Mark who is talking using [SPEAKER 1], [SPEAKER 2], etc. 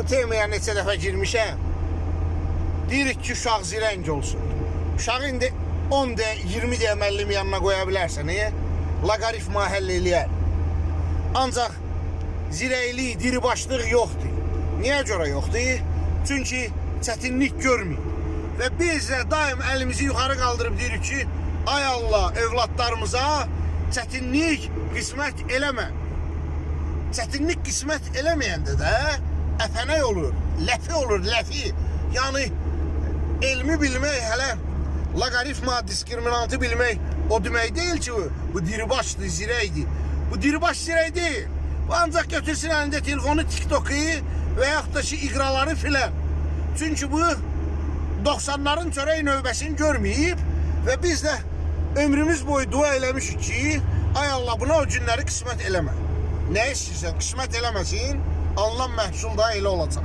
[SPEAKER 1] Bu temaya neçə dəfə girmişəm. Deyirik ki, uşaq zirəng olsun. Uşağı indi 10 də, 20 də müəllim yanına qoya bilərsən. Loqaritma həll eləyər. Ancaq zirəklik, diribaşlıq yoxdur. Niyə görə yoxdur? Çünki çətinlik görməyib. Və biz də daim əlimizi yuxarı qaldırıb deyirik ki, ay Allah, övladlarımıza çətinlik qismət eləmə. Çətinlik qismət eləməyəndə də əfənək olur, ləfi olur, ləfi. Yəni, elmi bilmək, hələ loqaritma, diskriminantı bilmək o demək deyil ki, bu diribaşdır, zirəkdir. Bu diribaş zirək deyil. Bu ancaq götürsün əlində telefonu, TikTok'u və yaxud da ki, iqraları filan. Çünki bu 90'ların çörək növbəsini görməyib və biz də ömrümüz boyu dua eləmişik ki, ay Allah, buna o günləri qismət eləmə. Nə istəyirsən, qismət eləməsin, alınan məhsul da elə olacaq.